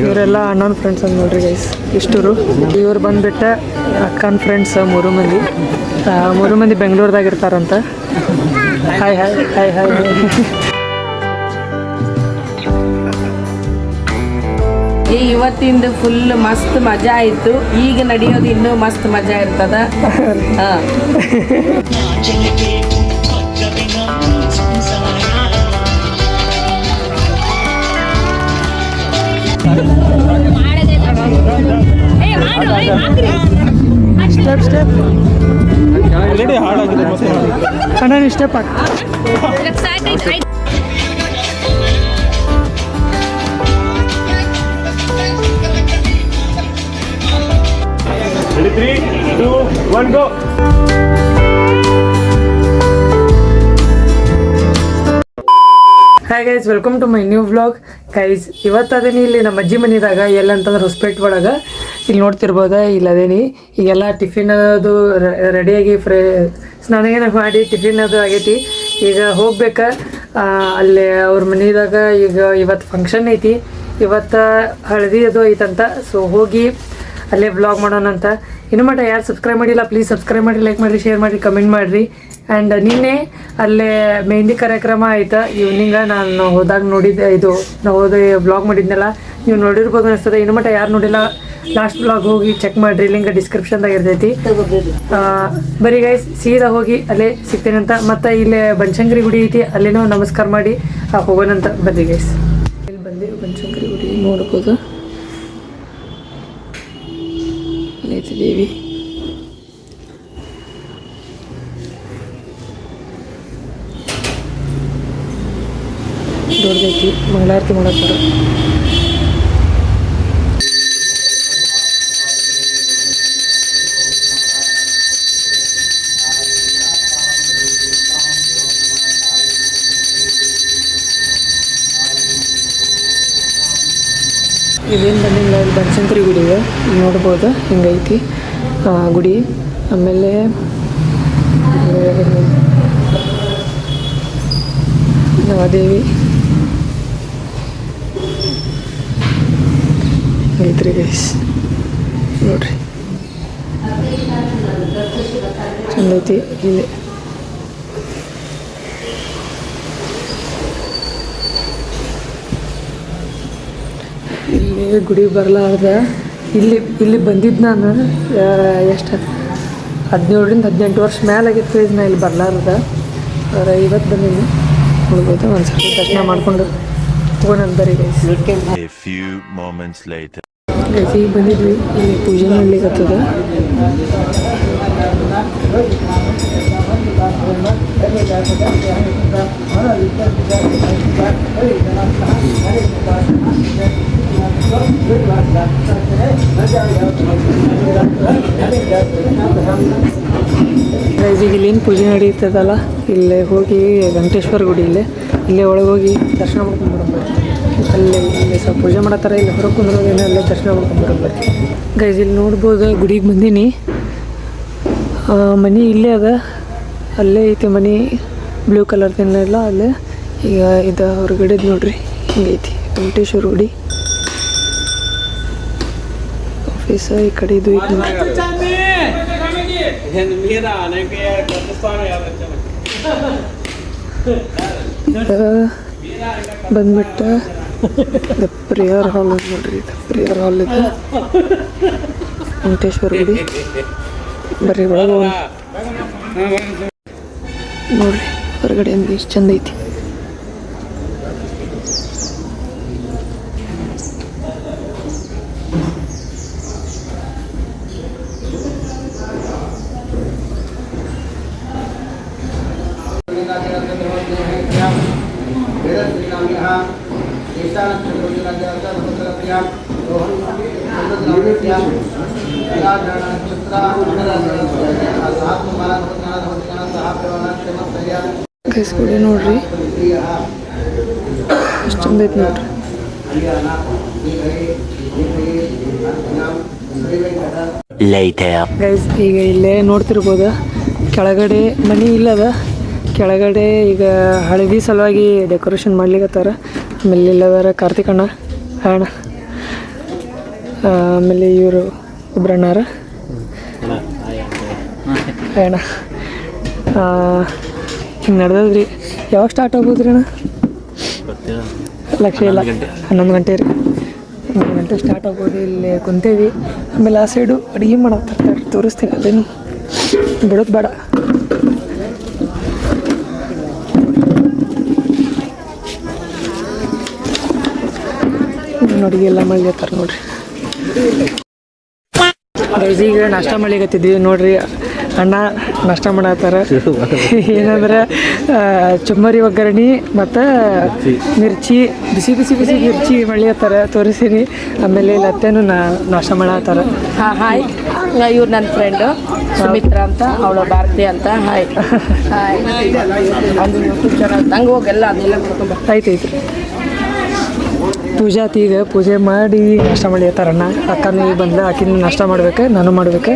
ಇವರೆಲ್ಲ ಅಣ್ಣನ ಫ್ರೆಂಡ್ಸ್ ಅಂತ ನೋಡ್ರಿ ಗೈಸ್ ಇಷ್ಟರು. ಇವ್ರು ಬಂದ್ಬಿಟ್ಟು ಅಕ್ಕನ ಫ್ರೆಂಡ್ಸ್ ಮೂರು ಮಂದಿ ಬೆಂಗಳೂರದಾಗ ಇರ್ತಾರಂತ. Hi hi hi hi. ಇವತ್ತಿಂದ ಫುಲ್ ಮಸ್ತ್ ಮಜಾ ಆಯಿತು. ಈಗ ನಡೆಯೋದು ಇನ್ನೂ ಮಸ್ತ್ ಮಜಾ ಇರ್ತದ. ಸ್ಟೆಪ್ ಸ್ಟೆಪ್ ಅಣ್ಣ ಸ್ಟೆಪ್ ಹಾಕಿ. Ready, 3, 2, 1, go! Hi guys, welcome to my new vlog. Guys ಇವತ್ತು ಅದೇನಿ ಇಲ್ಲಿ ನಮ್ಮ ಅಜ್ಜಿ ಮನೆದಾಗ ಎಲ್ಲಂತಂದ್ರೆ ಹೊಸಪೇಟೆ ಒಳಗೆ ಇಲ್ಲಿ ನೋಡ್ತಿರ್ಬೋದ. ಇಲ್ಲಿ ಅದೇನಿ ಈಗೆಲ್ಲ ಟಿಫಿನ್ ಅದು ರೆಡಿಯಾಗಿ ಸ್ನಾನ ಮಾಡಿ ಟಿಫಿನ್ ಅದು ಆಗೈತಿ. ಈಗ ಹೋಗ್ಬೇಕಾ ಅಲ್ಲೇ ಅವ್ರ ಮನೆದಾಗ. ಈಗ ಇವತ್ತು ಫಂಕ್ಷನ್ ಐತಿ, ಇವತ್ತು ಹಳದಿ ಅದು ಐತಂತ. ಸೊ ಹೋಗಿ ಅಲ್ಲೇ ವ್ಲಾಗ್ ಮಾಡೋಣಂತ. ಇನ್ನು ಮಟ್ಟ ಯಾರು ಸಬ್ಸ್ಕ್ರೈಬ್ ಮಾಡಿಲ್ಲ ಪ್ಲೀಸ್ ಸಬ್ಸ್ಕ್ರೈಬ್ ಮಾಡಿ, ಲೈಕ್ ಮಾಡಿರಿ, ಶೇರ್ ಮಾಡಿ, ಕಮೆಂಟ್ ಮಾಡಿರಿ. ಆ್ಯಂಡ್ ನಿನ್ನೆ ಅಲ್ಲೇ ಮೆಹಂದಿ ಕಾರ್ಯಕ್ರಮ ಆಯ್ತು ಈವ್ನಿಂಗ. ನಾನು ಹೋದಾಗ ನೋಡಿದ್ದೆ, ಇದು ನಾವು ಹೋದ ವ್ಲಾಗ್ ಮಾಡಿದ್ನಲ್ಲ, ನೀವು ನೋಡಿರ್ಬೋದು ಅನಿಸ್ತದೆ. ಇನ್ನು ಮಟ್ಟ ಯಾರು ನೋಡಿಲ್ಲ ಲಾಸ್ಟ್ ವ್ಲಾಗ್ ಹೋಗಿ ಚೆಕ್ ಮಾಡಿರಿ, ಲಿಂಕ್ ಡಿಸ್ಕ್ರಿಪ್ಷನ್ದಾಗ ಇರ್ತೈತಿ. ಬರೀ ಗೈಸ್ ಸೀದಾ ಹೋಗಿ ಅಲ್ಲೇ ಸಿಗ್ತೇನಂತ. ಮತ್ತು ಇಲ್ಲೇ ಬನಶಂಕರಿ ಗುಡಿ ಐತಿ, ಅಲ್ಲೇನೋ ನಮಸ್ಕಾರ ಮಾಡಿ ಹೋಗೋಣಂತ. ಬನ್ನಿ ಗೈಸ್, ಇಲ್ಲಿ ಬಂದು ಬನಶಂಕರಿ ಗುಡಿ ನೋಡ್ಬೋದು. ಐತಿ ದೇವಿ. ದೊಡ್ಡದೈತಿ, ಮಂಗಳಾರತಿ ಮಾಡಕ್ಕೆ ಬರೋ. ಇದೇನು ಬಂದಿಲ್ಲ, ಇಲ್ಲಿ ಬನಶಂಕರಿ ಗುಡಿಗೆ ಇಲ್ಲಿ ನೋಡ್ಬೋದು. ಹಿಂಗೈತಿ ಗುಡಿ. ಆಮೇಲೆ ನವದೇವಿ ಐತ್ರಿ ಗೈಸ್, ನೋಡ್ರಿ ಚಂದ ಐತಿ. ಇಲ್ಲಿ ಇಲ್ಲಿ ಗುಡಿ ಬರಲಾರ್ದ ಇಲ್ಲಿ ಬಂದಿದ್ದು ನಾನು ಎಷ್ಟು 17ರಿಂದ 18 ವರ್ಷ ಮೇಲೆ ಆಗಿತ್ತು. ನಾ ಇಲ್ಲಿ ಬರಲಾರ್ದ ಇವತ್ತು ಬಂದೀನಿ. ನೋಡ್ಬೋದು, ಒಂದ್ಸಲ ದರ್ಶನ ಮಾಡಿಕೊಂಡು ಹೋಗೋಣ ಬರೀ ಗೈಸ್. ಗೈಸ್ ಈಗ ಬಂದಿದ್ವಿ, ಇಲ್ಲಿ ಪೂಜೆ ಮಾಡ್ಲಿಕ್ಕತ್ತದ. ಗೈಸ್ ಈಗ ಇಲ್ಲೇನು ಪೂಜೆ ನಡೀತದಲ್ಲ, ಇಲ್ಲೇ ಹೋಗಿ ವೆಂಕಟೇಶ್ವರ ಗುಡಿ ಇಲ್ಲೇ ಒಳಗೆ ಹೋಗಿ ದರ್ಶನ ಮಾಡ್ಕೊಂಡು ಬರೋಬ್ಬರಿ. ಇಲ್ಲಿ ಸ್ವಲ್ಪ ಪೂಜೆ ಮಾಡತ್ತಾರ, ಇಲ್ಲಿ ಹೊರಗೆ ಕುಂದ್ರೋದೇನೋ ಅಲ್ಲೇ ದರ್ಶನ ಮಾಡ್ಕೊಂಡು ಬರೋಬ್ಬರಿ. ಗೈಸ್ ಇಲ್ಲಿ ನೋಡ್ಬೋದು, ಗುಡಿಗೆ ಬಂದೀನಿ. ಮನೆ ಇಲ್ಲೇ ಅದ, ಅಲ್ಲೇ ಐತಿ ಮನೆ, ಬ್ಲೂ ಕಲರ್ದೇನೆಲ್ಲ ಅಲ್ಲೇ. ಈಗ ಇದು ಹೊರಗಡೆದು ನೋಡ್ರಿ ಹಿಂಗೈತಿ ವೆಂಕಟೇಶ್ವರ ಗುಡಿ. ಆಫೀಸ ಈ ಕಡೆ ಇದು ಐತಿ ನೋಡ್ರಿ. ಬಂದ್ಬಿಟ್ಟು ಇದು ಪ್ರೇಯರ್ ಹಾಲ್ ನೋಡ್ರಿ. ಇದು ಪ್ರೇಯರ್ ಹಾಲ್ ಇದೆ ವೆಂಕಟೇಶ್ವರ ಗುಡಿ. ಬರ್ರಿ ಒಳಗೆ ನೋಡ್ರಿ, ಹೊರಗಡೆ ಅಂದ್ರೆ ಎಷ್ಟು ಚಂದ ಐತಿ. ಗೈಸ್ ಗುಡಿ ನೋಡ್ರಿ ಎಷ್ಟು ಚಂದ ಐತಿ ನೋಡ್ರಿ. ಗೈಸ್ ಈಗ ಇಲ್ಲೇ ನೋಡ್ತಿರ್ಬೋದು, ಕೆಳಗಡೆ ಮನೆ ಇಲ್ಲದ, ಕೆಳಗಡೆ ಈಗ ಹಳದಿ ಸಲುವಾಗಿ ಡೆಕೋರೇಷನ್ ಮಾಡ್ಲಿಕ್ಕತ್ತಾರ. ಆಮೇಲೆ ಇಲ್ಲದಾರ ಕಾರ್ತಿಕಣ್ಣ ಅಣ್ಣ ಆಮೇಲೆ ಇವರು ಒಬ್ರಣ್ಣಾರ ಅಣ್ಣ ಹಿಂಗೆ ನಡೆದದ್ರಿ. ಯಾವಾಗ ಸ್ಟಾರ್ಟ್ ಆಗ್ಬೋದು ರೀ ಅಣ್ಣ? ಲಕ್ಷ ಇಲ್ಲ, 11 ಗಂಟೆ ರೀ. 11 ಗಂಟೆ ಸ್ಟಾರ್ಟ್ ಆಗ್ಬೋದು. ಇಲ್ಲಿ ಕುಂತೇವಿ. ಆಮೇಲೆ ಆ ಸೈಡು ಅಡುಗೆ ಮಾಡತ್ತಾರೆ, ತೋರಿಸ್ತೀನಿ. ಅದೇನು ಬಿಡೋದು ಬೇಡ. ಅಡುಗೆ ಎಲ್ಲ ಮಾಡ್ಲಿರ್ತಾರೆ ನೋಡ್ರಿ. ಈಗ ನಾಷ್ಟ ಮಾಡ್ಲಿಕತ್ತಿದ್ವಿ ನೋಡ್ರಿ. ಅಣ್ಣ ನಾಷ್ಟ ಮಾಡತ್ತಾರ. ಏನಂದ್ರೆ ಚುಮ್ಮರಿ ಒಗ್ಗರಣೆ ಮತ್ತು ಮಿರ್ಚಿ, ಬಿಸಿ ಬಿಸಿ ಬಿಸಿ ಮಿರ್ಚಿ ಮಾಡ್ಲಿಕತ್ತಾರ, ತೋರಿಸೀನಿ. ಆಮೇಲೆ ಲತ್ತೇನು ನಾಷ್ಟ ಮಾಡತ್ತಾರ. ಹಾಯ್, ಇವ್ರು ನನ್ನ ಫ್ರೆಂಡು ಸುಮಿತ್ರಾ ಅಂತ, ಅವಳು ಭಾರತಿ ಅಂತ. Hi hi. ಅದು ಯೂಟ್ಯೂಬ್ ಚಾನಲ್ ನಂಗೆ ಹೋಗೆಲ್ಲ ಅದೆಲ್ಲ ನೋಡ್ಕೊಂಬ. ಆಯ್ತು ಪೂಜಾ ಈಗ ಪೂಜೆ ಮಾಡಿ ನಾಷ್ಟ ಮಾಡ್ಲಿಕತ್ತಾರ. ಅಣ್ಣ ಅಕ್ಕನೂ ಈಗ ಬಂದ, ಆಕಿನ ನಾಷ್ಟ ಮಾಡ್ಬೇಕು, ನಾನು ಮಾಡ್ಬೇಕು.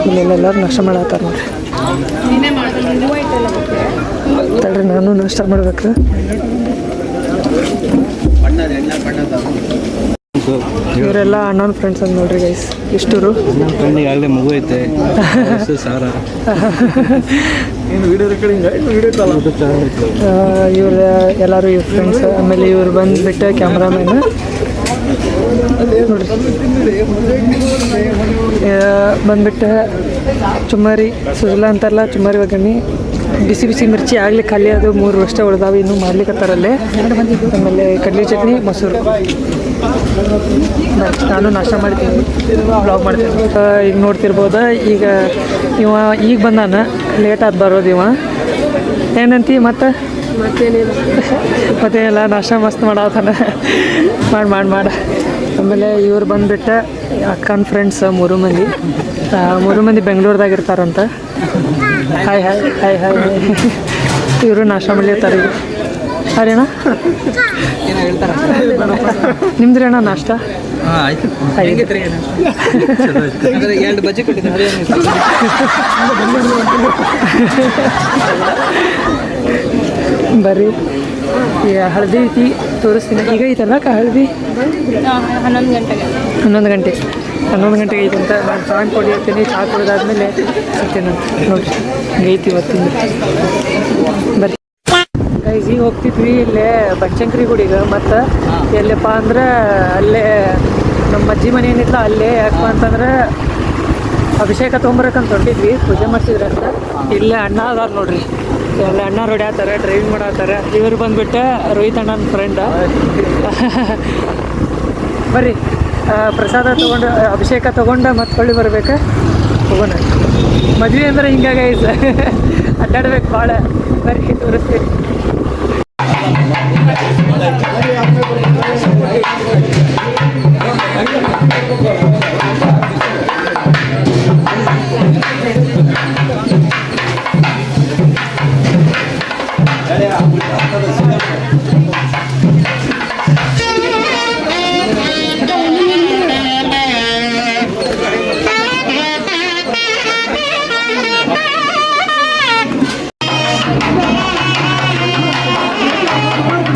ಇಲ್ಲೆಲ್ಲರೂ ನಾಷ್ಟ ಮಾಡತ್ತಾರ ನೋಡ್ರಿ. ತಡ್ರಿ ನಾನು ನಾಷ್ಟ ಮಾಡ್ಬೇಕು. ಇವರೆಲ್ಲ ಅಣ್ಣನ ಫ್ರೆಂಡ್ಸ್ ಅಂತ ನೋಡ್ರಿ ಗೈಸ್. ಇಷ್ಟರು ಆಗಲೇ ಮಗು ಐತೆ ಸಾರ ಇವ್ರು ಎಲ್ಲರೂ ಇವ್ರ ಫ್ರೆಂಡ್ಸ್. ಆಮೇಲೆ ಇವ್ರು ಬಂದುಬಿಟ್ಟು ಕ್ಯಾಮ್ರಾಮನ್ ಬಂದುಬಿಟ್ಟು ಚುಮ್ಮರಿ ಸುಜಲ ಅಂತಾರಲ್ಲ, ಚುಮ್ಮರಿ ಒಗ್ಗರಣೆ ಬಿಸಿ ಬಿಸಿ ಮಿರ್ಚಿ ಆಗಲಿ ಖಾಲಿ. ಅದು 3 ವರ್ಷ ಉಳ್ದಾವೆ, ಇನ್ನೂ ಮಾಡ್ಲಿಕ್ಕತ್ತಾರಲ್ಲೇ. ಆಮೇಲೆ ಕಡಲೆ ಚಟ್ನಿ, ಮೊಸರು. ನಾನು ನಾಷ್ಟ ಮಾಡ್ತೀನಿ, ಬ್ಲಾಗ್ ಮಾಡ್ತೀನಿ. ಈಗ ನೋಡ್ತಿರ್ಬೋದ. ಈಗ ಈಗ ಬಂದಾನ, ಲೇಟ್ ಆದ ಬರೋದು ಇವ. ಏನಂತಿ ಮತ್ತೇನಿಲ್ಲ, ನಾಷ್ಟ ಮಸ್ತ್ ಮಾಡತ್ತಾನ. ಮಾಡ. ಆಮೇಲೆ ಇವ್ರು ಬಂದುಬಿಟ್ಟು ಅಕ್ಕನ ಫ್ರೆಂಡ್ಸ್ 3 ಮಂದಿ. 3 ಮಂದಿ ಬೆಂಗಳೂರದಾಗ ಇರ್ತಾರಂತ. Hi hi hi hi hi. ಇವರು ನಾಷ್ಟ ಮಾಡ್ಲಿರ್ತಾರೆ ಈಗ. ಅರೇಣ್ಣ ನಿಮ್ದು ಅಣ್ಣ ನಾಷ್ಟ? ಬರ್ರಿ. ಈಗ ಹಳದಿ ಐತಿ, ತೋರಿಸ್ತೀನಿ. ಈಗ ಐತಲ್ಲ ಹಳದಿ? 11 ಗಂಟೆಗೆ ಐತಂತ. ನಾನು ಚಹಾ ಕುಡಿಯತ್ತೀನಿ. ಚಹಾ ಕುಡಿದಾದ್ಮೇಲೆ ಸಿಗ್ತೇನಂತ ನೋಡ್ರಿ. ಐತಿ ಇವತ್ತಿಂದ. ಬರ್ರಿ ಗೈಸ್, ಈಗ ಹೋಗ್ತಿದ್ವಿ ಇಲ್ಲೇ ಬನಶಂಕರಿ ಗುಡಿಗೆ. ಮತ್ತು ಎಲ್ಲಪ್ಪ ಅಂದ್ರೆ ಅಲ್ಲೇ ನಮ್ಮ ಅಜ್ಜಿ ಮನೆ ಏನಿಲ್ಲ ಅಲ್ಲೇ. ಯಾಕಪ್ಪ ಅಂತಂದ್ರೆ ಅಭಿಷೇಕ ತೊಗೊಂಬರಕ್ಕಂತ ಹೊಂಟಿದ್ವಿ, ಪೂಜೆ ಮಾಡ್ತಿದ್ರಂತ. ಇಲ್ಲೇ ಅಣ್ಣ ಅದಾರ ನೋಡ್ರಿ. ಎಲ್ಲ ಅಣ್ಣ ಹೊಡ್ಯಾತಾರೆ, ಡ್ರೈವಿಂಗ್ ಮಾಡತ್ತಾರ. ಇವರು ಬಂದುಬಿಟ್ಟು ರೋಹಿತ್ ಅಣ್ಣನ ಫ್ರೆಂಡ. ಬರ್ರಿ, ಪ್ರಸಾದ ತೊಗೊಂಡು ಅಭಿಷೇಕ ತೊಗೊಂಡು ಮತ್ತೆ ಹೊಳ್ಳಿ ಬರ್ಬೇಕು. ಹೋಗೋಣ. ಮದುವೆ ಅಂದ್ರೆ ಹಿಂಗಾಗಿ ಅಡ್ಡಾಡ್ಬೇಕು ಭಾಳ. ಬರ್ರಿ ತೋರಿಸ್ತೀವಿ.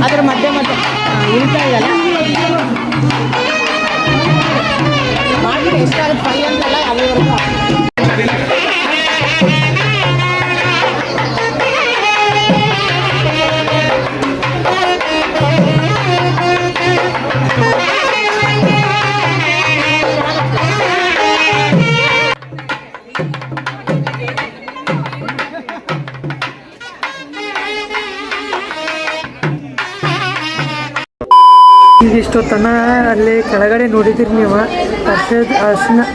ಅದ್ರ ಮಧ್ಯೆ ಇಳ್ತಾ ಇದೆಯಲ್ಲ ಮಾಡಿ ಎಷ್ಟಾಗುತ್ತೆ 5 ಅಂತಲ್ಲ ಅಲ್ಲಿವರೆಗೂ. ಇಷ್ಟೊತ್ತನ ಅಲ್ಲಿ ಕೆಳಗಡೆ ನೋಡಿದಿರಿ ನೀವು.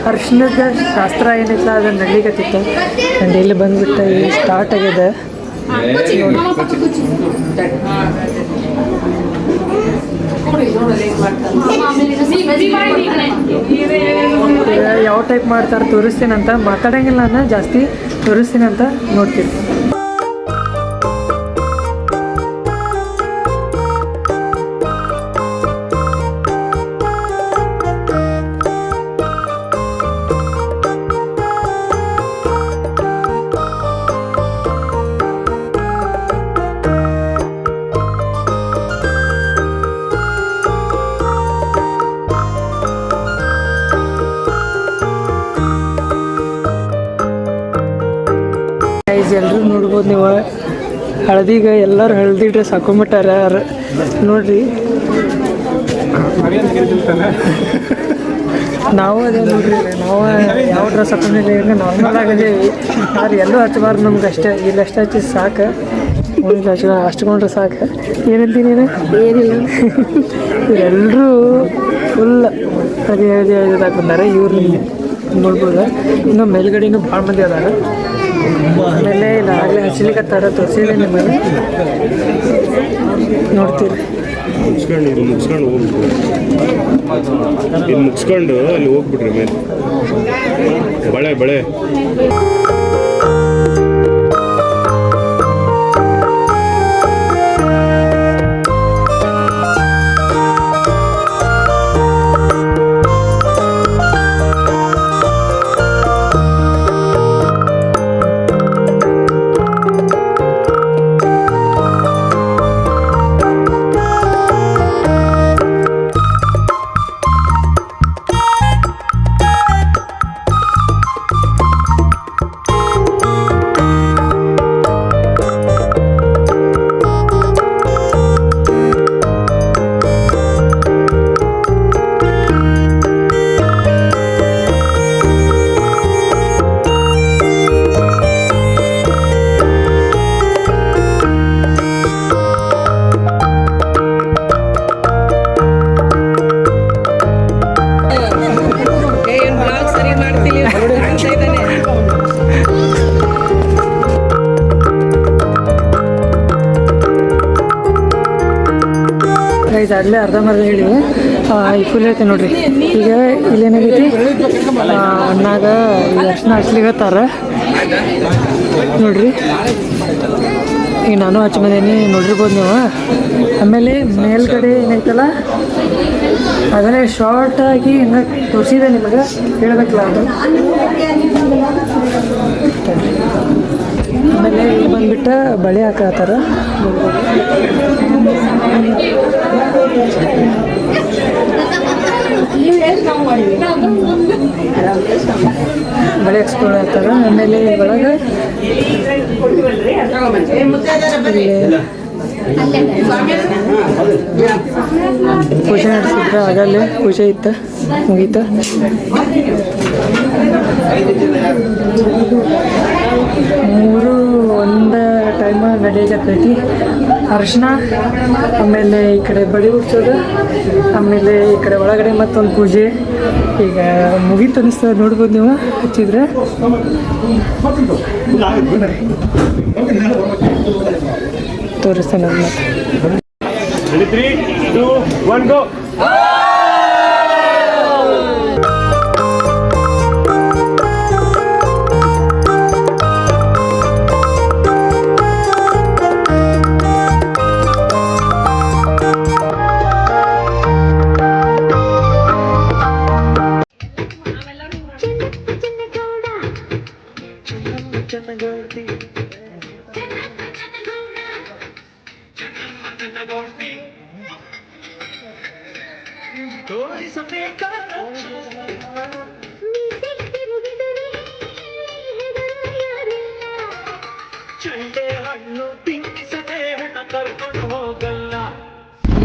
ಅರ್ಶಿನದ ಶಾಸ್ತ್ರ ಏನೈತ ಅದನ್ನು ನಡೀಕತ್ತಿತ್ತು. ಆ್ಯಂಡ್ ಇಲ್ಲಿ ಬಂದುಬಿಟ್ಟು ಇಲ್ಲಿ ಸ್ಟಾರ್ಟ್ ಆಗಿದೆ. ಯಾವ ಟೈಪ್ ಮಾಡ್ತಾರೆ ತೋರಿಸ್ತೀನಂತ. ಮಾತಾಡೋಂಗಿಲ್ಲ ನಾನು ಜಾಸ್ತಿ, ತೋರಿಸ್ತೀನಂತ ನೋಡ್ತೀನಿ. ಗೈಸ್ ಎಲ್ಲರೂ ನೋಡ್ಬೋದು ನೀವು, ಹಳದಿಗೆ ಎಲ್ಲರೂ ಹಳದಿ ಡ್ರೆಸ್ ಹಾಕೊಂಬಿಟ್ಟಾರ ನೋಡ್ರಿ. ನಾವು ಅದೇ ನೋಡ್ರಿ, ನಾವು ಯಾವ ಡ್ರೆಸ್ ಹಾಕೊಂಡಿಲ್ಲ, ಈಗ ನಾರ್ಮಲ್ ಆಗಿದ್ದೀವಿ. ಆದ್ರೆ ಎಲ್ಲೂ ಹಚ್ಚಬಾರ್ದು ನಮ್ಗೆ ಅಷ್ಟೇ, ಇಲ್ಲಿ ಅಷ್ಟು ಹಚ್ಚಿ ಸಾಕು, ಹಚ್ಕೊಂಡ್ರೆ ಸಾಕು. ಏನಂತೀನಿ ನೀನು? ಏನಿಲ್ಲ. ಎಲ್ಲರೂ ಫುಲ್ ಅದೇ ಬಂದಾರೆ. ಇವ್ರು ನೋಡ್ಬೋದು, ಇನ್ನು ಮೇಲ್ಗಡೆನೂ ಭಾಳ ಮಂದಿ ಅದಾರ. ಆಮೇಲೆ ಇಲ್ಲ ಆಗಲೇ ಹಚ್ಚಲಿಕ್ಕತ್ತಾರ, ತೋರಿಸಿದೆ ನಿಮಗೆ ನೋಡ್ತೀರಿ. ಮುಗಿಸ್ಕೊಂಡು ಹೋಗ್ಬಿಟ್ರು, ಇಲ್ಲಿ ಮುಗಿಸ್ಕೊಂಡು ಅಲ್ಲಿ ಹೋಗ್ಬಿಟ್ರಿ ಮೇಲೆ ಬಳೆ ಆಗಲೇ ಅರ್ಧಂಬರ್ಧ ಹೇಳಿವಿ. ಈ ಫುಲ್ ಹೇಳ್ತೀನಿ ನೋಡ್ರಿ. ಈಗ ಇಲ್ಲೇನಾಗೈತಿ, ಅಣ್ಣಾಗ ಈಗ ಅರ್ಶಿನ ಹಚ್ಲಿಕತ್ತಾರ ನೋಡ್ರಿ. ಈಗ ನಾನು ಹಚ್ಚಿ ಬಂದೇನಿ, ನೋಡಿರ್ಬೋದು ನೀವು. ಆಮೇಲೆ ಮೇಲ್ಗಡೆ ಏನೈತಲ್ಲ ಅದನ್ನೇ ಶಾರ್ಟಾಗಿ ಹಿಂಗೆ ತೋರಿಸಿದೆ ನಿಮಗೆ, ಹೇಳ್ಬೇಕಲ್ಲ ಅದು. ಆಮೇಲೆ ಇಲ್ಲಿ ಬಂದುಬಿಟ್ಟು ಬಳೆ ಹಾಕತ್ತಾರ, ಬಳೆ ಹಾಕ್ಸ್ಕೊಳತ್ತಾರ. ಆಮೇಲೆ ಒಳಗೆ ಪೂಜೆ ನಡೆಸಿದ್ರೆ ಆಗಲ್ಲೇ ಪೂಜೆ ಇತ್ತು, ಮುಗೀತ. ಮೂರು ಒಂದು ಟೈಮ ನಡೆಯಕತ್ತೈತಿ. ಅರಿಶಿನ, ಆಮೇಲೆ ಈ ಕಡೆ ಬಳಿ ಹುಡ್ಸೋದು, ಆಮೇಲೆ ಈ ಕಡೆ ಒಳಗಡೆ ಮತ್ತೊಂದು ಪೂಜೆ. ಈಗ ಮುಗೀತು ಅನಿಸ್ತದೆ, ನೋಡ್ಬೋದು ನೀವು ಹಚ್ಚಿದ್ರೆ. ತೋರಿಸ್ತೇನೆ ಅದು ಮತ್ತೆ. 3, 2, 1 go.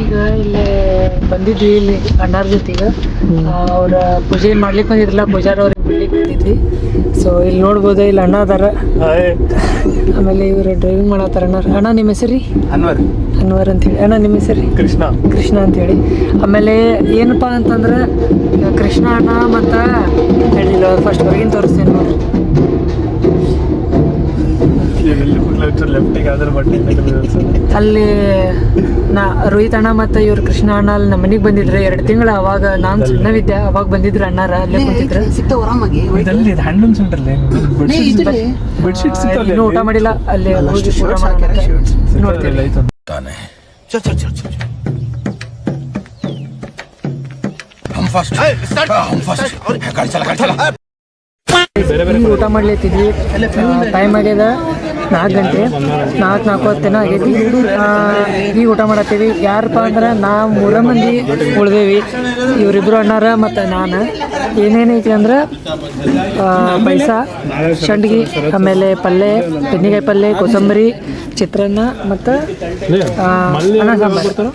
ಈಗ ಇಲ್ಲಿ ಬಂದಿದ್ವಿ, ಇಲ್ಲಿ ಅಣ್ಣಾರ ಜೊತೆಗೆ ಅವ್ರ ಪೂಜೆ ಮಾಡ್ಲಿಕ್ಕೆ ಬಂದಿದ್ರಲ್ಲ, ಪೂಜಾರ ಅವ್ರಿಗೆ ಬಿಡ್ಲಿಕ್ಕೆ ಬಂದಿದ್ವಿ. ಸೊ ಇಲ್ಲಿ ನೋಡ್ಬೋದು, ಇಲ್ಲಿ ಅಣ್ಣ ಅದಾರ. ಆಮೇಲೆ ಇವರು ಡ್ರೈವಿಂಗ್ ಮಾಡತ್ತಾರ. ಅಣ್ಣ ನಿಮ್ಮ ಹೆಸರು? ಅನ್ವರ್ ಅಂತೇಳಿ. ಅಣ್ಣ ನಿಮ್ಮ ಹೆಸರು? ಕೃಷ್ಣ ಅಂತೇಳಿ. ಆಮೇಲೆ ಏನಪ್ಪಾ ಅಂತಂದ್ರೆ ಕೃಷ್ಣ ಅಣ್ಣ ಮತ್ತು ಹೇಳಿಲ್ಲ, ಫಸ್ಟ್ ಹೊರಗಿನ ತೋರಿಸ್ತೇನೆ ನೋಡ್ರಿ. ಅಲ್ಲಿ ರೋಹಿತ್ ಅಣ್ಣ ಮತ್ತು ಇವ್ರು ಕೃಷ್ಣ ಅಣ್ಣ ಅಲ್ಲಿ ನಮ್ಮ ಮನೆಗೆ ಬಂದಿದ್ರು 2 ತಿಂಗಳು. ಅವಾಗ ನಾನು ಸಣ್ಣವಿದ್ದೆ, ಅವಾಗ ಬಂದಿದ್ರು ಅಣ್ಣಾರ, ಅಲ್ಲೇ ಕುಂತಿದ್ರು. ಇನ್ನೂ ಊಟ ಮಾಡಿಲ್ಲ, ಅಲ್ಲಿ ಹೋಗಿ ಊಟ ಮಾಡಕ್ಕೆ ನೋಡ್ತೀವಿ. ಊಟ ಮಾಡ್ಲತ್ತಿದ್ವಿ, ಟೈಮ್ ಆಗ್ಯದ. 4 ಗಂಟೆ 4:40 ಆಗೈತಿ. ಈಗ ಊಟ ಮಾಡತ್ತೀವಿ. ಯಾರಪ್ಪ ಅಂದ್ರೆ ನಾವು 3 ಮಂದಿ ಉಳ್ದೇವಿ, ಇವರಿಬ್ಬರು ಅಣ್ಣಾರ ಮತ್ತು ನಾನು. ಏನೇನೈತಿ ಅಂದ್ರೆ ಪೈಸ, ಸಂಡ್ಗಿ, ಆಮೇಲೆ ಪಲ್ಯ, ಬದ್ನಿಕಾಯಿ ಪಲ್ಯ, ಕೊತ್ತಂಬರಿ, ಚಿತ್ರಾನ್ನ ಮತ್ತು ಅನ್ನ ಸಾಂಬಾರು.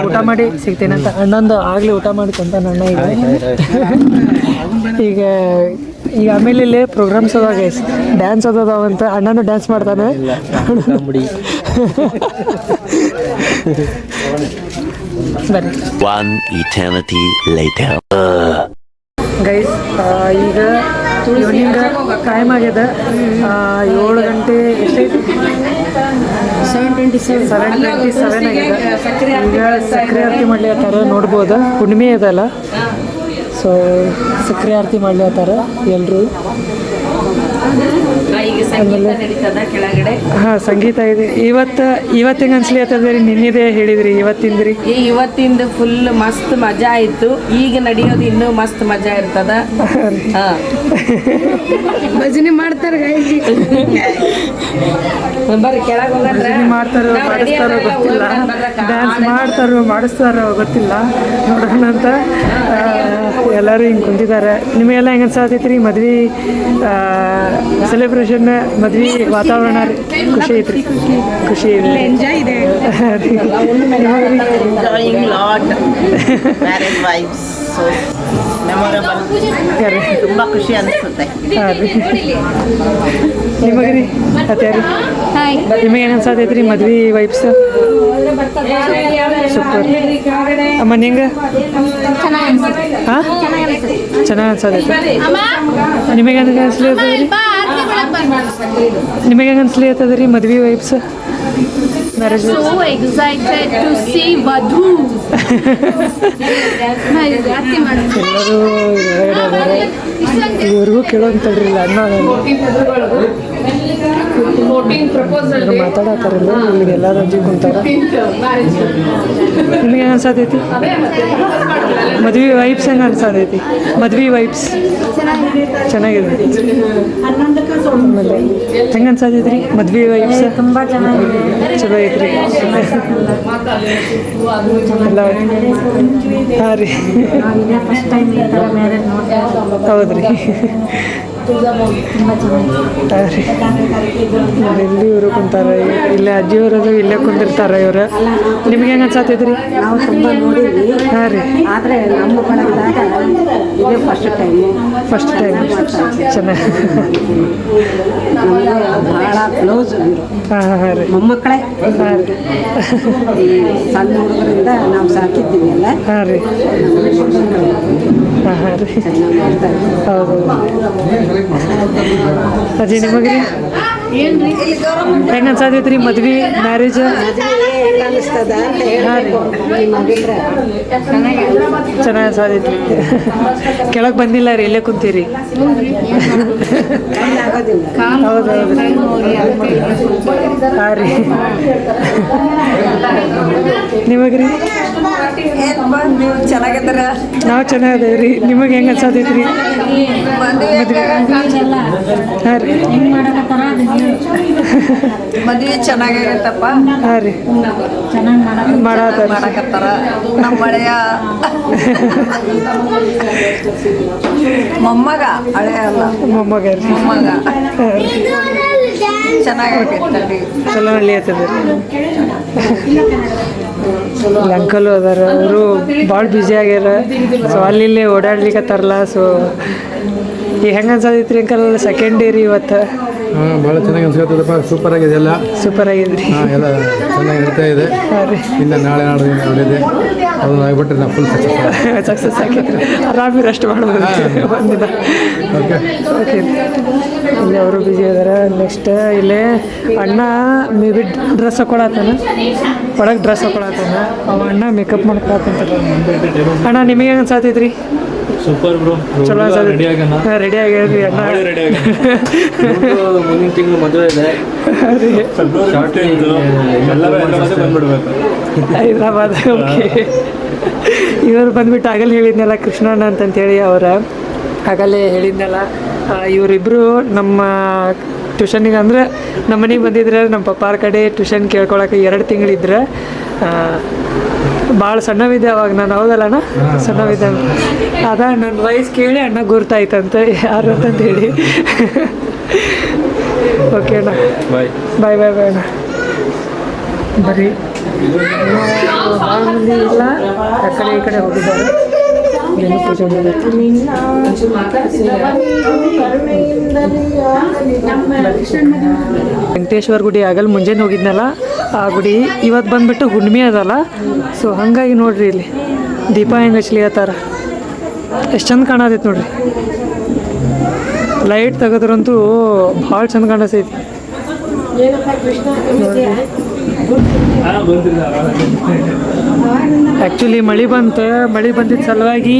ಊಟ ಮಾಡಿ ಸಿಗ್ತೇನೆ ಅಂತ ಅಣ್ಣಂದು ಆಗಲಿ ಊಟ ಮಾಡಿಕೊಂತ ನನ್ನ ಈಗ ಈಗ ಆಮೇಲೆ ಇಲ್ಲೇ ಪ್ರೋಗ್ರಾಮ್ಸ್ ಅದಾಗ ಡ್ಯಾನ್ಸ್ ಅದಾವಂತ. ಅಣ್ಣನೂ ಡ್ಯಾನ್ಸ್ ಮಾಡ್ತಾನೆ. ಬರ್ರಿ ಗೈಸ್, ಈಗ ಈವ್ನಿಂಗ್ ಟೈಮ್ ಆಗಿದೆ 7 ಗಂಟೆ ಎಷ್ಟೈತಿ 7:27 ಆಗಿದೆ. ಈಗ ಸಕ್ಕರೆ ಆರತಿ ಮಾಡ್ಲಿತ್ತಾರ, ನೋಡ್ಬೋದು. ಹುಣ್ಣಿಮೆ ಇದಲ್ಲ, ಸೊ ಸಕ್ಕರೆ ಆರತಿ ಮಾಡ್ಲಿತ್ತಾರ ಎಲ್ಲರೂ. ಹಾಂ, ಸಂಗೀತ ಇದೆ ಇವತ್ತು. ಹೆಂಗೆ ಅನ್ಸ್ಲಿ ಆಗ್ತದೆ ರೀ? ನಿನ್ನಿದೆ ಹೇಳಿದ್ರಿ, ಇವತ್ತಿಂದ್ರಿ? ಇವತ್ತಿಂದ ಫುಲ್ ಮಸ್ತ್ ಮಜಾ ಆಯ್ತು. ಈಗ ನಡೆಯೋದು ಇನ್ನೂ ಮಸ್ತ್ ಮಜಾ ಇರ್ತದ. ಭಜನೆ ಮಾಡ್ತಾರೆ, ಬರ್ರಿ ಕೆಳಗೆ ಹೋಗೋಣ. ಮಾಡ್ತಾರೋ ಮಾಡಿಸ್ತಾರೋ ಗೊತ್ತಿಲ್ಲ, ಡ್ಯಾನ್ಸ್ ಮಾಡ್ತಾರೋ ಮಾಡಿಸ್ತಾರೋ ಗೊತ್ತಿಲ್ಲ, ನೋಡೋಣ ಅಂತ ಎಲ್ಲರೂ ಹಿಂಗೆ ಕುಂತಿದ್ದಾರೆ. ನಿಮಗೆಲ್ಲ ಹೆಂಗೆ ಅನ್ಸಾತೈತಿ ರೀ ಮದ್ವೆ ಸೆಲೆಬ್ರೇಷನ್, ಮದ್ವೆ ವಾತಾವರಣ? ಖುಷಿ ಐತ್ರಿ, ಖುಷಿ ಇದೆ. ತುಂಬಾ ಖುಷಿ ಅನಿಸುತ್ತೆ. ನಿಮಗೆ ರೀ ಅತ್ತೆ ರೀ, ನಿಮಗೆ ಏನು ಅನ್ಸಾತೈತಿ ರೀ ಮದ್ವೆ ವೈಬ್ಸ್? ಸೂಪರ್. ಅಮ್ಮ ನಿಂಗೆ? ಹಾಂ, ಚೆನ್ನಾಗಿ ಅನ್ಸಾತೈತಿ. ನಿಮಗೆ ಹೆಂಗೆ ಅನ್ಸ್ಲಿರ್ತದೆ ರೀ? ನಿಮಗೆ ಹೆಂಗೆ ಅನ್ಸ್ಲಿರ್ತದೆ ರೀ ಮದ್ವೆ vibes? Marriage So excited to see Vadhu. ಎಲ್ಲರೂ ಇವ್ರಿಗೂ ಕೇಳೋಂತಲ್ರಿ ಅಣ್ಣ ಮಾತಾಡತ್ತಾರಲ್ಲ, ಇಲ್ಲಿಗೆ ಎಲ್ಲರೂ ಅಜ್ಜಿ ಕುಂತಾರ. ನಿಮಗೆ ಹೆಂಗೆ ಅನ್ಸಾತೈತಿ ಮದ್ವೆ ವೈಬ್ಸ್? ಹೆಂಗೆ ಅನ್ಸಾತೈತಿ ಮದ್ವೆ ವೈಬ್ಸ್? ಚೆನ್ನಾಗಿದೆ. ಆಮೇಲೆ ಹೆಂಗೆ ಅನ್ಸಾತೈತಿ ರೀ ಮದ್ವೆ ವೈಬ್ಸ್? ತುಂಬ ಚೆನ್ನಾಗಿದೆ, ಚಲೋ ಐತ್ರಿ ಎಲ್ಲ. ಹಾಂ ರೀ, ಹೌದ್ರಿ. ಇಲ್ಲಿ ಇವರು ಕುಂತಾರ, ಇಲ್ಲೇ ಅಜ್ಜಿಯವರು ಇಲ್ಲೇ ಕುಂದಿರ್ತಾರ ಇವ್ರು. ನಿಮ್ಗೆ ಹೆಂಗೆ ಅನ್ಸಾತೈತಿ ರೀ? ನಾವು ತುಂಬ ನೋಡಿದ್ವಿ, ಹಾಂ ರೀ. ಆದರೆ ನಮ್ಮ ಬಳಗದಾಗ ಇದೇ ಫಸ್ಟ್ ಟೈಮ್ ಚೆನ್ನಾಗಿ ಭಾಳ ಕ್ಲೋಸ್. ಹಾಂ ರೀ. ಮೊಮ್ಮಕ್ಕಳೇ. ಹಾಂ ರೀ. ಈ ಸಣ್ಣ ಹುಡುಗರಿಂದ ನಾವು ಸಾಕಿದ್ದೀವಿ ಅಲ್ಲ. ಹಾಂ ರೀ. ಹಾಂ ರೀ. ಹೌದು. ಅಜ್ಜಿ ನಿಮಗೆ ರೀ ಹೆಂಗೆ ಅನ್ಸಾತೈತಿ ರೀ ಮದ್ವೆ ಮ್ಯಾರೇಜ್? ಅನಿಸ್ತದ ಅಂತ ಹಾಂ ರೀ. ಚೆನ್ನಾಗಿ ಅನ್ಸಾತೈತಿ. ಕೆಳಗೆ ಬಂದಿಲ್ಲ ರೀ, ಇಲ್ಲೇ ಕುಂತೀರಿ. ಹೌದು ಹೌದು. ಹಾಂ ರೀ. ನಿಮಗೆ ರೀ? ಚೆನ್ನಾಗಿದ್ದಾರ? ನಾವು ಚೆನ್ನಾಗಿದ್ದೇವೆ ರೀ. ನಿಮಗೆ ಹೆಂಗೆ ಅನ್ಸಾತೈತಿ ರೀ ಮದ್ವೆ? ಹಾಂ ರೀ. ಮದ್ವೆ ಚೆನ್ನಾಗಾಗತ್ತಪ್ಪ. ಹಾಂ ರೀ. ಮಾಡಕತ್ತಾರ ನಮ್ಮ ಮಳೆಯ ಮೊಮ್ಮಗ, ಹಳೆಯ ಅಲ್ಲ ಮೊಮ್ಮಗ ರೀ. ಮೊಮ್ಮಗ. ಚೆನ್ನಾಗೈತೆ, ಚಲೋ ನಡಿಯತ್ತದ ರೀ. ಇಲ್ಲಿ ಅಂಕಲು ಅದಾರ, ಅವರು ಭಾಳ ಬ್ಯುಸಿ ಆಗ್ಯಾರ. ಸೊ ಅಲ್ಲಿ ಓಡಾಡ್ಲಿಕ್ಕತ್ತಾರಲ್ಲ. ಸೊ ಈಗ ಹೆಂಗೆ ಅನ್ಸತೈತಿ ರೀ ಅಂಕಲ್ ಸೆಕೆಂಡ್ ಡೇ ರೀ ಇವತ್ತು? ಹಾಂ, ಭಾಳ ಚೆನ್ನಾಗಿ ಅನ್ಸ್ಕೊತದಪ್ಪ. ಸೂಪರ್ ಆಗಿದೆ ಎಲ್ಲ. ಸೂಪರ್ ಆಗಿದ್ರಿ. ಹಾಂ, ಎಲ್ಲ ಚೆನ್ನಾಗಿ ನಡೀತಾ ಇದೆ. ಹಾಂ ರೀ. ಇಲ್ಲ ನಾಳೆ ನೋಡಿದೆ ಅದನ್ನ ಆಗಿಬಿಟ್ರೆ ನಾವು ಫುಲ್ ಸಕ್ಸಸ್ ಆಗಿದ್ರಿ. ಆರಾಮಿ ರೆಸ್ಟ್ ಮಾಡ್ಬೋದು ಒಂದಿನ. Okay okay. ಇಲ್ಲಿ ಅವರು ಬ್ಯುಸಿ ಅದಾರ. ನೆಕ್ಸ್ಟ್ ಇಲ್ಲೇ ಅಣ್ಣ ಮೇ ಬಿ ಡ್ರೆಸ್ ಹಾಕೊಳತ್ತಾನ, ಒಳಗೆ ಡ್ರೆಸ್ ಹಾಕೊಳತ್ತಾನ. ಅವ ಅಣ್ಣ ಮೇಕಪ್ ಮಾಡ್ಕೊಳತ್ತಂತ. ಅಣ್ಣ ನಿಮಗೆ ಹೆಂಗೆ ಅನ್ಸಾತೈತಿ ರೀ? ಸೂಪರ್ ಬ್ರೋ, ಚಲೋ ರೆಡಿ ಆಗೋಣ. ರೆಡಿ ಆಗ್ಯಾರಿ ಅಣ್ಣ. ಮುಂದಿನ ತಿಂಗಳು ಮದುವೆ ಇದೆ. ಹೈದ್ರಾಬಾದ್. ಓಕೆ. ಇವರು ಬಂದ್ಬಿಟ್ಟು ಆಗಲೇ ಹೇಳಿದ್ನಲ್ಲ ಕೃಷ್ಣಣ್ಣ ಅಂತಂತೇಳಿ, ಅವರ ಆಗಲೇ ಹೇಳಿದ್ನಲ್ಲ. ಇವರಿಬ್ಬರು ನಮ್ಮ ಟ್ಯೂಷನಿಗೆ ಅಂದರೆ ನಮ್ಮ ಮನೆಗೆ ಬಂದಿದ್ರೆ ನಮ್ಮ ಪಪ್ಪಾರ ಕಡೆ ಟ್ಯೂಷನ್ ಕೇಳ್ಕೊಳಕ್ಕೆ 2 ತಿಂಗಳಿದ್ರೆ ಭಾಳ ಸಣ್ಣವಿದ್ದೆ ಅವಾಗ ನಾನು, ಹೌದಲ್ಲ ಅಣ್ಣ? ಸಣ್ಣವಿದ್ದೆ ಅದ ನನ್ನ ವಯಸ್ಸು ಕೇಳಿ ಅಣ್ಣ ಗುರ್ತಾಯ್ತಂತೆ ಯಾರು ಅಂತಂದೇಳಿ. ಓಕೆ ಅಣ್ಣ, ಬಾಯ್. ಬಾಯ್ ಬಾಯ್ ಬಾಯ್ ಅಣ್ಣ. ಬರೀ ಭಾಳ ಮಂದಿ ಇಲ್ಲ, ಆ ಕಡೆ ಈ ಕಡೆ ಹೋಗಿದ್ದಾರೆ. ಏನು ಪೂಜೆ ಮಾಡಬೇಕು. ವೆಂಕಟೇಶ್ವರ ಗುಡಿ ಆಗಲ್ಲ ಮುಂಜಾನೆ ಹೋಗಿದ್ನಲ್ಲ ಆ ಗುಡಿ, ಇವತ್ತು ಬಂದುಬಿಟ್ಟು ಹುಣ್ಣಿಮೆ ಅದಲ್ಲ, ಸೊ ಹಾಗಾಗಿ ನೋಡ್ರಿ ಇಲ್ಲಿ ದೀಪ ಹೆಂಗೆ ಹಚ್ಲಿಕತ್ತಾರ, ಎಷ್ಟು ಚಂದ ಕಾಣತೈತಿ ನೋಡ್ರಿ. ಲೈಟ್ ತೆಗೆದ್ರಂತೂ ಭಾಳ ಚಂದ ಕಾಣಿಸ್ತೈತಿ. ಆ್ಯಕ್ಚುಲಿ ಮಳೆ ಬಂದಿದ್ದ ಸಲುವಾಗಿ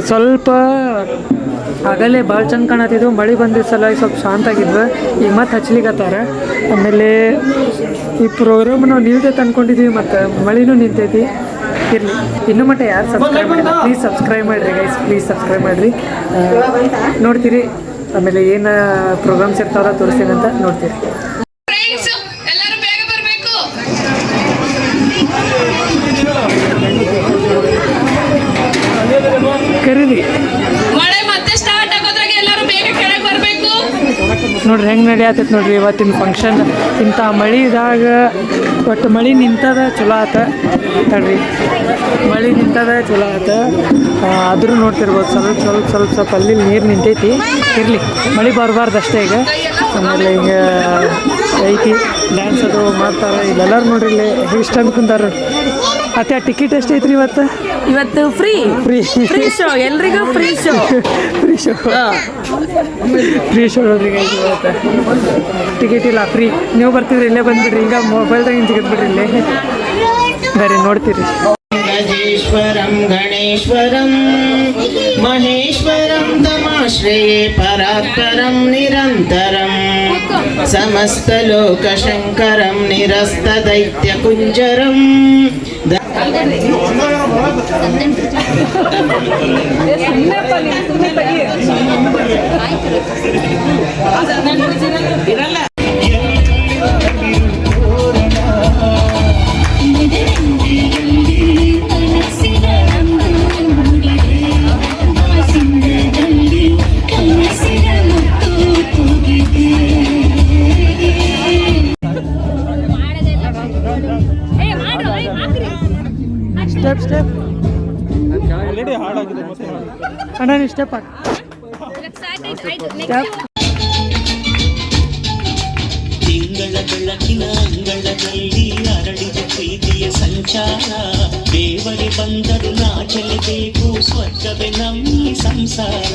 ಸ್ವಲ್ಪ ಆಗಲೇ ಭಾಳ ಚಂದ ಕಾಣತ್ತಿದ್ವು. ಮಳೆ ಬಂದಿದ್ದ ಸಲುವಾಗಿ ಸ್ವಲ್ಪ ಶಾಂತ ಆಗಿದ್ವು. ಈಗ ಮತ್ತೆ ಹಚ್ಲಿಕತ್ತಾರ. ಆಮೇಲೆ ಈ ಪ್ರೋಗ್ರಾಮ್ ನಾವು ನಿಲ್ತೈತೆ ಅಂದ್ಕೊಂಡಿದ್ವಿ, ಮತ್ತು ಮಳೆನೂ ನಿಂತೈತಿ. ಇರಲಿ, ಇನ್ನೂ ಮಟ್ಟ ಯಾರು ಸಬ್ಸ್ಕ್ರೈಬ್ ಮಾಡಿಲ್ಲ ಪ್ಲೀಸ್ ಸಬ್ಸ್ಕ್ರೈಬ್ ಮಾಡಿರಿ ಗೈಸ್, ಪ್ಲೀಸ್ ಸಬ್ಸ್ಕ್ರೈಬ್ ಮಾಡಿರಿ. ನೋಡ್ತೀರಿ ಆಮೇಲೆ ಏನು ಪ್ರೋಗ್ರಾಮ್ಸ್ ಇರ್ತಾವ ತೋರಿಸ್ತೀನಿ ಅಂತ ನೋಡ್ತೀರಿ. ಎಲ್ಲರೂ ಬೇಗ ಬರಬೇಕು. ಕರೀರಿ ಮಳೆ ಮತ್ತೆ ಸ್ಟಾರ್ಟ್ ಆಗೋದ್ರಾಗ ಎಲ್ಲರೂ ಬೇಗ ಕೆಳಗೆ ಬರಬೇಕು. ನೋಡ್ರಿ ಹೆಂಗೆ ನಡೆಯತ್ತೈತೆ ನೋಡ್ರಿ ಇವತ್ತಿನ ಫಂಕ್ಷನ್. ಇಂಥ ಮಳೆದಾಗ ಒಟ್ಟು ಮಳೆ ನಿಂತದ ಚಲೋ ಆತ ನೋಡ್ರಿ, ಮಳೆ ನಿಂತದ ಚಲೋ ಆತ. ಆದರೂ ನೋಡ್ತಿರ್ಬೋದು ಸ್ವಲ್ಪ ಅಲ್ಲಿ ನೀರು ನಿಂತೈತಿ. ಇರಲಿ, ಮಳೆ ಬರಬಾರ್ದು ಅಷ್ಟೇ. ಈಗ ಆಮೇಲೆ ಹಿಂಗೆ ಐತಿ ಡ್ಯಾನ್ಸ್ ಅದು ಮಾಡ್ತಾರೆ ಇಲ್ಲೆಲ್ಲರೂ ನೋಡ್ರಿ. ಇಲ್ಲಿ ಇಷ್ಟ ಅಂದ್ಕೊಂತಾರೆ. ಮತ್ತೆ ಟಿಕೆಟ್ ಎಷ್ಟು ಐತ್ರಿ ಇವತ್ತು ಫ್ರೀ ಫ್ರೀ ಫ್ರೀ ಶೋ, ಎಲ್ರಿಗೂ ಫ್ರೀ ಶೋ. ಫ್ರೀ ಶೋ ನೋಡ್ರಿ ಗೈಸ್ ಇವತ್ತು. ಟಿಕೆಟ್ ಇಲ್ಲ, ಫ್ರೀ. ನೀವು ಬರ್ತಿದ್ರಿ ಇಲ್ಲೇ ಬಂದುಬಿಡ್ರಿ, ಈಗ ಮೊಬೈಲ್ದಾಗ ಸಿಗದ್ಬಿಡ್ರಿ ಇಲ್ಲೇ ಬರ್ರಿ ನೋಡ್ತೀರಿ. गजेश्वरं गणेश्वरं महेश्वरं तमाश्रये परात्परं निरन्तरं समस्तलोकशङ्करं निरस्तदैत्यकुञ्जरं ಸ್ಟೆಪ್ ಅಣ್ಣ ನೀವು ಸ್ಟೆಪ್ ಹಾಕಿ. ತಿಂಗಳ ಬೆಳಕಿನ ಅಂಗಳದಲ್ಲಿ ಅರಳಿದ ಪ್ರೀತಿಯ ಸಂಚಾರ, ದೇವರೇ ಬಂದರು ನಾಚಲೇಬೇಕು, ಸ್ವರ್ಗವೇ ನಮ್ಮಿ ಸಂಸಾರ,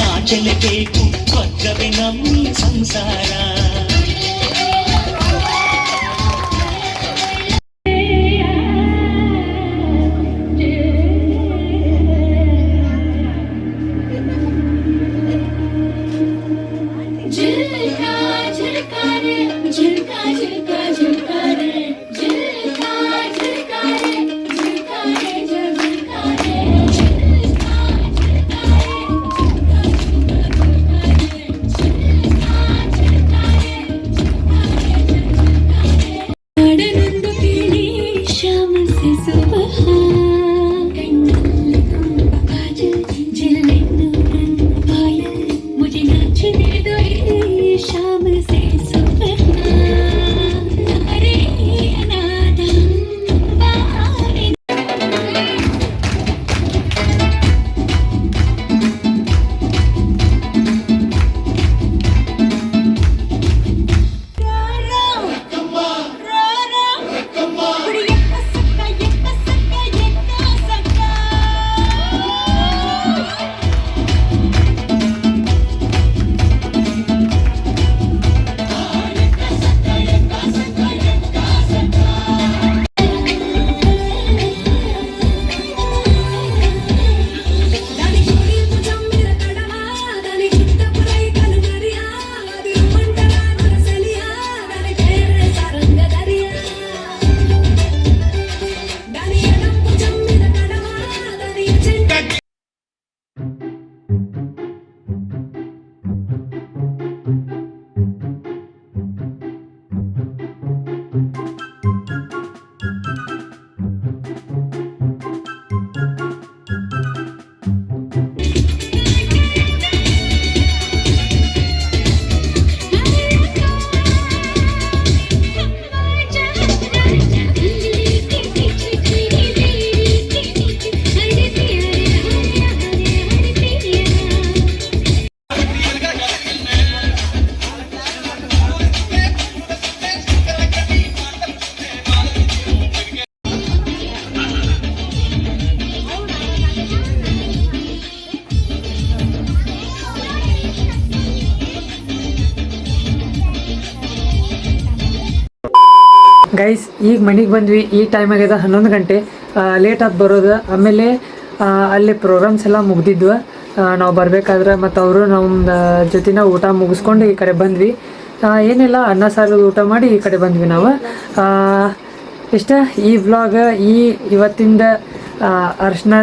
ನಾಚಲೇಬೇಕು, ಸ್ವರ್ಗವೇ ನಮ್ಮಿ ಸಂಸಾರ. ಗೈಸ್ ಈಗ ಮನೆಗೆ ಬಂದ್ವಿ. ಈ ಟೈಮ್ ಆಗ್ಯದ 11 ಗಂಟೆ. ಲೇಟ್ ಆಗಿ ಬರೋದು. ಆಮೇಲೆ ಅಲ್ಲಿ ಪ್ರೋಗ್ರಾಮ್ಸ್ ಎಲ್ಲ ಮುಗ್ದಿದ್ವು ನಾವು ಬರಬೇಕಾದ್ರೆ. ಮತ್ತು ಅವರು ನಮ್ಮ ಜೊತೆನ ಊಟ ಮುಗಿಸ್ಕೊಂಡು ಈ ಕಡೆ ಬಂದ್ವಿ. ಏನಿಲ್ಲ, ಅನ್ನ ಸಾರು ಊಟ ಮಾಡಿ ಈ ಕಡೆ ಬಂದ್ವಿ ನಾವು. ಇಷ್ಟ ಈ ವ್ಲಾಗ್. ಇವತ್ತಿಂದ ಅರ್ಶಿನ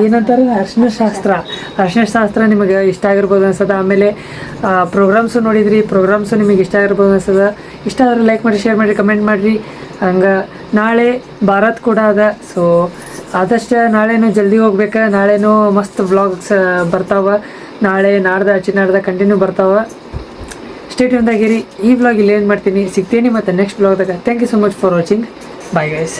ಏನಂತಾರೆ, ಅರ್ಶಿನ ಶಾಸ್ತ್ರ ನಿಮಗೆ ಇಷ್ಟ ಆಗಿರ್ಬೋದು ಅನ್ಸದ. ಆಮೇಲೆ ಪ್ರೋಗ್ರಾಮ್ಸು ನೋಡಿದ್ರಿ, ಪ್ರೋಗ್ರಾಮ್ಸು ನಿಮಗೆ ಇಷ್ಟ ಆಗಿರ್ಬೋದು ಅನ್ಸದ. ಇಷ್ಟ ಆದ್ರೆ ಲೈಕ್ ಮಾಡಿ, ಶೇರ್ ಮಾಡಿ, ಕಮೆಂಟ್ ಮಾಡಿರಿ. ಹಂಗೆ ನಾಳೆ ಭಾರತ್ ಕೂಡ ಅದ. ಸೊ ಆದಷ್ಟು ನಾಳೆನೂ ಜಲ್ದಿ ಹೋಗ್ಬೇಕು. ನಾಳೆನೂ ಮಸ್ತ್ ವ್ಲಾಗ್ಸ್ ಬರ್ತಾವೆ. ನಾಳೆ ನಾಡ್ದ ಕಂಟಿನ್ಯೂ ಬರ್ತಾವೆ. ಸ್ಟೇಟ್ಯೂನ್ದಾಗಿರಿ. ಈ ವ್ಲಾಗ್ ಇಲ್ಲಿ ಏನು ಮಾಡ್ತೀನಿ, ಸಿಗ್ತೀನಿ ಮತ್ತು ನೆಕ್ಸ್ಟ್ ವ್ಲಾಗ್ದಾಗ. Thank you so much for watching. Bye guys.